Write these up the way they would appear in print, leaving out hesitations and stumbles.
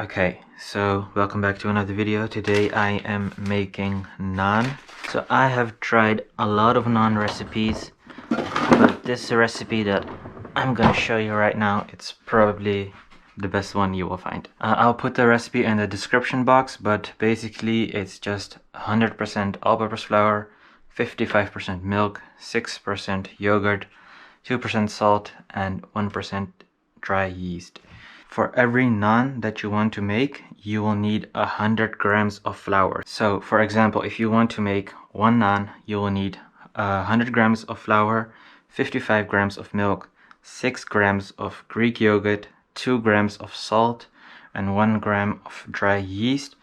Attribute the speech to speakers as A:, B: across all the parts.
A: Okay, so welcome back to another video. Today I am making naan. So I have tried a lot of naan recipes, but this recipe that I'm gonna show you right now, it's probably the best one you will find. I'll put the recipe in the description box, but basically it's just 100% all-purpose flour, 55% milk, 6% yogurt, 2% salt, and 1% dry yeast. For every naan that you want to make, you will need 100 grams of flour. So for example, if you want to make one naan, you will need 100 grams of flour, 55 grams of milk, 6 grams of Greek yogurt, 2 grams of salt, and 1 gram of dry yeast.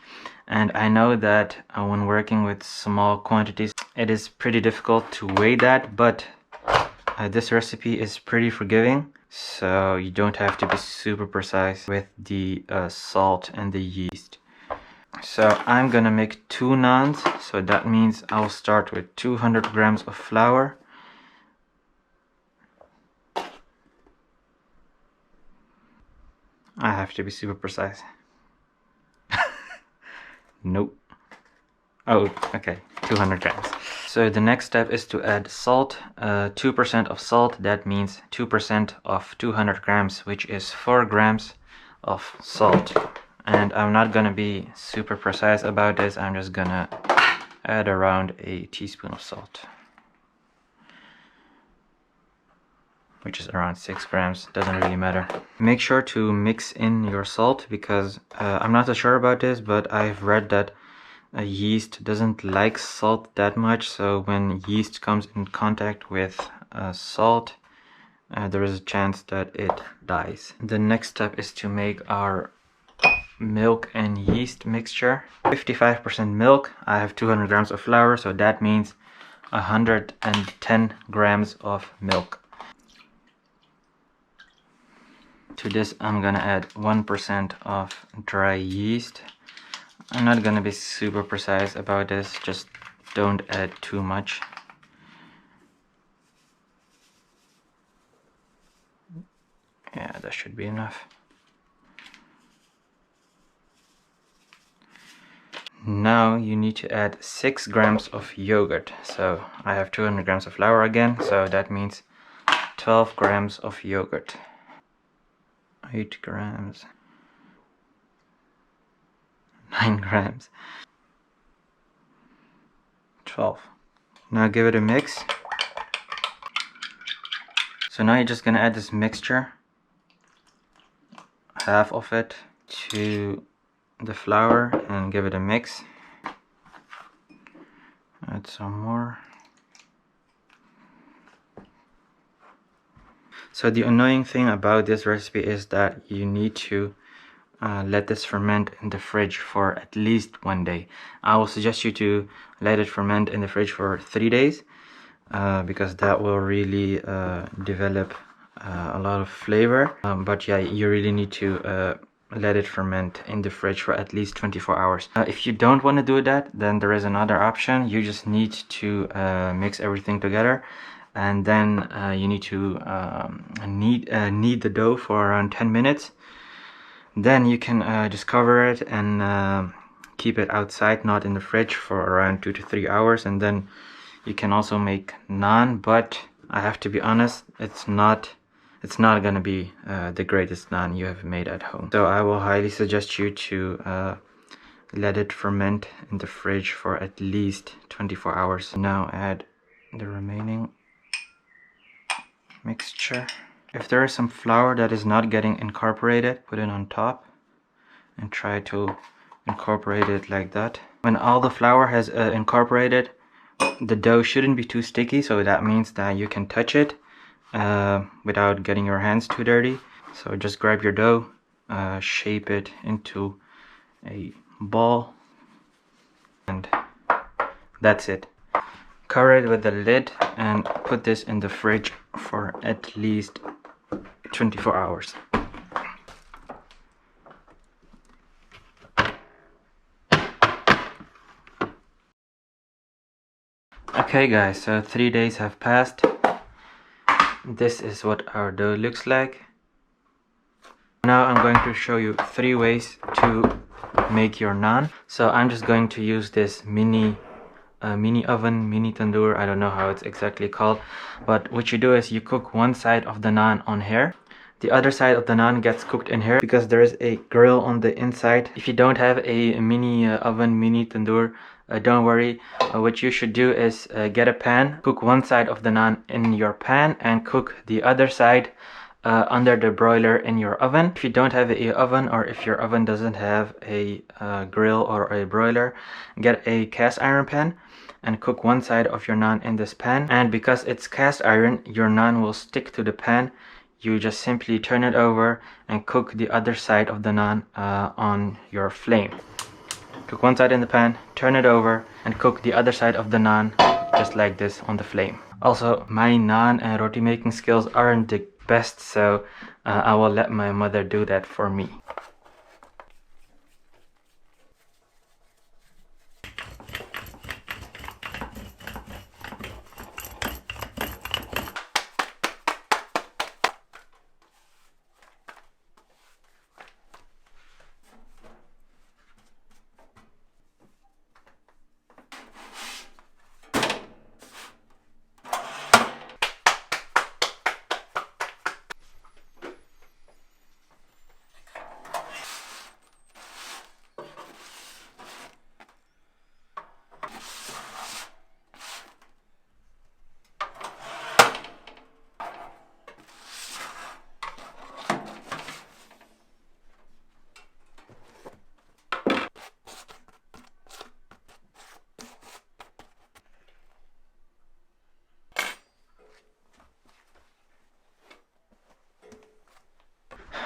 A: And I know that when working with small quantities, it is pretty difficult to weigh that, but this recipe is pretty forgiving, so you don't have to be super precise with the salt and the yeast. So I'm gonna make 2 naans, so that means I'll start with 200 grams of flour. I have to be super precise. Nope. Oh, okay, 200 grams. So the next step is to add salt, 2% of salt. That means 2% of 200 grams, which is 4 grams of salt. And I'm not gonna be super precise about this. I'm just gonna add around a teaspoon of salt, which is around 6 grams, doesn't really matter. Make sure to mix in your salt, because I'm not so sure about this, but I've read that yeast doesn't like salt that much, so when yeast comes in contact with salt, there is a chance that it dies. The next step is to make our milk and yeast mixture. 55% milk. I have 200 grams of flour, so that means 110 grams of milk. To this I'm gonna add 1% of dry yeast. I'm not gonna be super precise about this, just don't add too much. Yeah, that should be enough. Now you need to add 6 grams of yogurt. So I have 200 grams of flour again, so that means 12 grams of yogurt. 8 grams. 9 grams. 12. Now give it a mix. So now you're just gonna add this mixture, half of it, to the flour and give it a mix. Add some more. So the annoying thing about this recipe is that you need to let this ferment in the fridge for at least 1 day. I will suggest you to let it ferment in the fridge for 3 days, because that will really develop a lot of flavor. But yeah, you really need to let it ferment in the fridge for at least 24 hours. If you don't want to do that, then there is another option. You just need to mix everything together, and then you need to knead the dough for around 10 minutes. Then you can just cover it and keep it outside, not in the fridge, for around 2 to 3 hours, and then you can also make naan. But I have to be honest, it's not gonna be the greatest naan you have made at home. So I will highly suggest you to let it ferment in the fridge for at least 24 hours. Now add the remaining mixture. If there is some flour that is not getting incorporated, put it on top and try to incorporate it like that. When all the flour has incorporated, the dough shouldn't be too sticky, so that means that you can touch it without getting your hands too dirty. So just grab your dough, shape it into a ball, and that's it. Cover it with the lid and put this in the fridge for at least 24 hours. Okay guys, so 3 days have passed. This is what our dough looks like. Now I'm going to show you 3 ways to make your naan. So I'm just going to use this mini oven, mini tandoor, I don't know how it's exactly called, but what you do is you cook one side of the naan on here. The other side of the naan gets cooked in here because there is a grill on the inside. If you don't have a mini oven, mini tandoor, don't worry. What you should do is get a pan, cook one side of the naan in your pan and cook the other side under the broiler in your oven. If you don't have a oven, or if your oven doesn't have a grill or a broiler, get a cast iron pan and cook one side of your naan in this pan. And because it's cast iron, your naan will stick to the pan. You just simply turn it over and cook the other side of the naan on your flame. Cook one side in the pan, turn it over, and cook the other side of the naan just like this on the flame. Also, my naan and roti making skills aren't the best, so I will let my mother do that for me.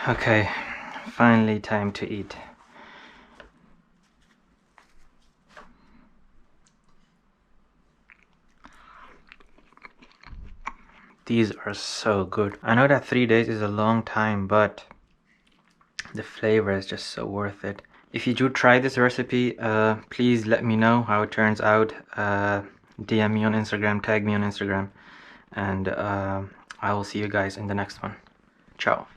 A: Okay, finally time to eat. These are so good. I know that 3 days is a long time, but the flavor is just so worth it. If you do try this recipe, please let me know how it turns out. DM me on Instagram, tag me on Instagram, and I will see you guys in the next one. Ciao.